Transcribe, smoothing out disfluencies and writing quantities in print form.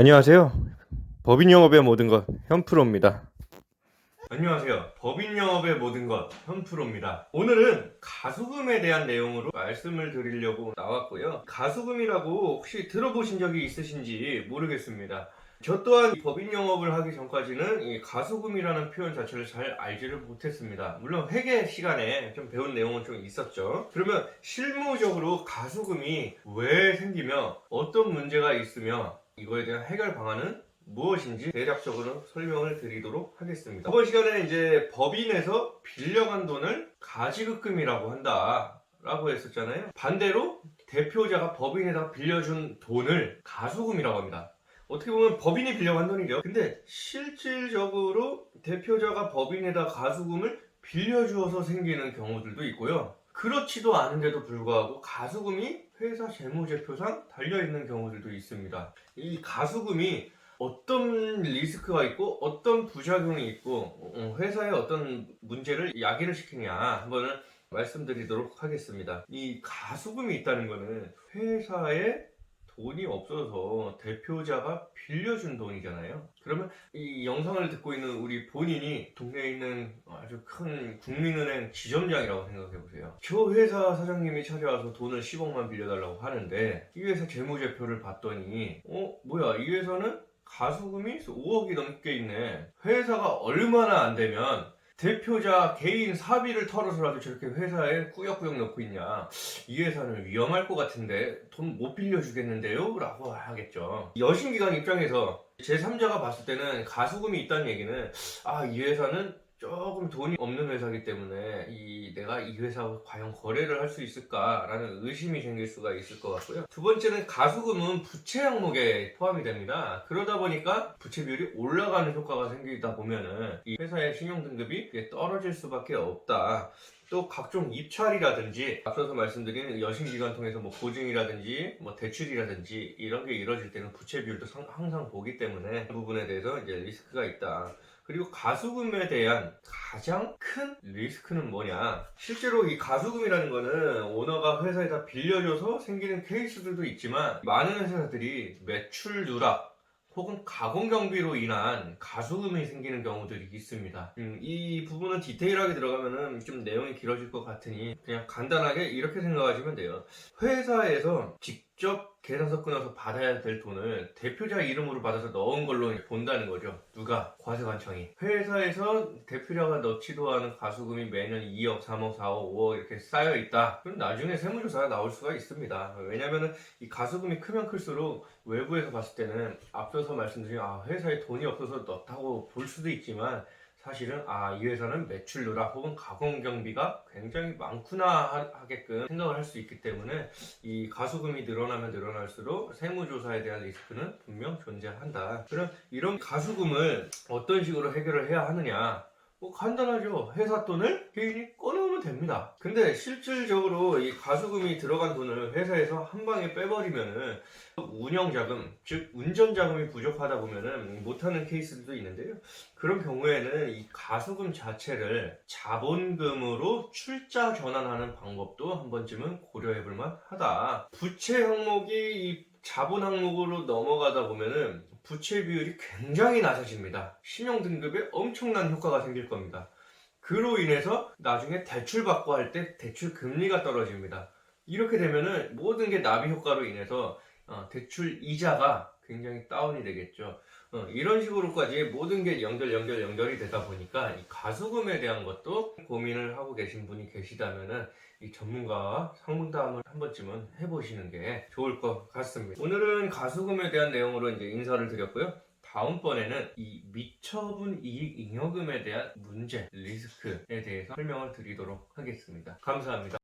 안녕하세요. 법인 영업의 모든 것 현프로입니다. 안녕하세요. 법인 영업의 모든 것 현프로입니다. 오늘은 가수금에 대한 내용으로 말씀을 드리려고 나왔고요. 가수금이라고 혹시 들어보신 적이 있으신지 모르겠습니다. 저 또한 법인 영업을 하기 전까지는 이 가수금이라는 표현 자체를 잘 알지를 못했습니다. 물론 회계 시간에 좀 배운 내용은 좀 있었죠. 그러면 실무적으로 가수금이 왜 생기며 어떤 문제가 있으며 이거에 대한 해결 방안은 무엇인지 대략적으로 설명을 드리도록 하겠습니다. 이번 시간에 이제 법인에서 빌려간 돈을 가지급금이라고 한다 라고 했었잖아요. 반대로 대표자가 법인에다 빌려준 돈을 가수금이라고 합니다. 어떻게 보면 법인이 빌려간 돈이죠. 근데 실질적으로 대표자가 법인에다 가수금을 빌려주어서 생기는 경우들도 있고요. 그렇지도 않은데도 불구하고 가수금이 회사 재무제표상 달려있는 경우들도 있습니다. 이 가수금이 어떤 리스크가 있고 어떤 부작용이 있고 회사에 어떤 문제를 야기를 시키냐 한번 말씀드리도록 하겠습니다. 이 가수금이 있다는 것은 회사에 돈이 없어서 대표자가 빌려준 돈이잖아요. 그러면 이 영상을 듣고 있는 우리 본인이 동네에 있는 아주 큰 국민은행 지점장이라고 생각해 보세요. 저 회사 사장님이 찾아와서 돈을 10억만 빌려달라고 하는데 이 회사 재무제표를 봤더니 뭐야, 이 회사는 가수금이 5억이 넘게 있네. 회사가 얼마나 안 되면 대표자 개인 사비를 털어서라도 저렇게 회사에 꾸역꾸역 넣고 있냐. 이 회사는 위험할 것 같은데 돈 못 빌려주겠는데요? 라고 하겠죠. 여신기관 입장에서 제3자가 봤을 때는 가수금이 있다는 얘기는 이 회사는 조금 돈이 없는 회사이기 때문에 내가 이 회사와 과연 거래를 할 수 있을까라는 의심이 생길 수가 있을 것 같고요. 두 번째는 가수금은 부채 항목에 포함이 됩니다. 그러다 보니까 부채 비율이 올라가는 효과가 생기다 보면은 이 회사의 신용 등급이 떨어질 수밖에 없다. 또 각종 입찰이라든지 앞서서 말씀드린 여신기관 통해서 보증이라든지 대출이라든지 이런 게 이루어질 때는 부채 비율도 항상 보기 때문에 그 부분에 대해서 이제 리스크가 있다. 그리고 가수금에 대한 가장 큰 리스크는 뭐냐? 실제로 이 가수금이라는 거는 오너가 회사에다 빌려줘서 생기는 케이스들도 있지만 많은 회사들이 매출 누락 혹은 가공경비로 인한 가수금이 생기는 경우들이 있습니다. 이 부분은 디테일하게 들어가면은 좀 내용이 길어질 것 같으니 그냥 간단하게 이렇게 생각하시면 돼요. 회사에서 직접 계산서 끊어서 받아야 될 돈을 대표자 이름으로 받아서 넣은 걸로 본다는 거죠. 누가? 과세관청이. 회사에서 대표자가 넣지도 않은 가수금이 매년 2억, 3억, 4억, 5억 이렇게 쌓여 있다. 그럼 나중에 세무조사가 나올 수가 있습니다. 왜냐면은 이 가수금이 크면 클수록 외부에서 봤을 때는 앞서서 말씀드린 회사에 돈이 없어서 넣었다고 볼 수도 있지만 사실은 이 회사는 매출 누락 혹은 가공경비가 굉장히 많구나 하게끔 생각을 할 수 있기 때문에 이 가수금이 늘어나면 늘어날수록 세무조사에 대한 리스크는 분명 존재한다. 그럼 이런 가수금을 어떤 식으로 해결을 해야 하느냐? 간단하죠. 회사 돈을 개인이 꺼내오면 됩니다. 근데 실질적으로 이 가수금이 들어간 돈을 회사에서 한 방에 빼버리면은 운영자금, 즉 운전자금이 부족하다 보면은 못하는 케이스도 있는데요. 그런 경우에는 이 가수금 자체를 자본금으로 출자 전환하는 방법도 한 번쯤은 고려해 볼 만하다. 부채 항목이 이 자본 항목으로 넘어가다 보면은 부채 비율이 굉장히 낮아집니다. 신용 등급에 엄청난 효과가 생길 겁니다. 그로 인해서 나중에 대출 받고 할 때 대출 금리가 떨어집니다. 이렇게 되면은 모든 게 나비 효과로 인해서 대출 이자가 굉장히 다운이 되겠죠. 이런 식으로까지 모든 게 연결이 되다 보니까 이 가수금에 대한 것도 고민을 하고 계신 분이 계시다면은 이 전문가와 상담을 한 번쯤은 해보시는 게 좋을 것 같습니다. 오늘은 가수금에 대한 내용으로 이제 인사를 드렸고요. 다음번에는 이 미처분 이익 잉여금에 대한 문제, 리스크에 대해서 설명을 드리도록 하겠습니다. 감사합니다.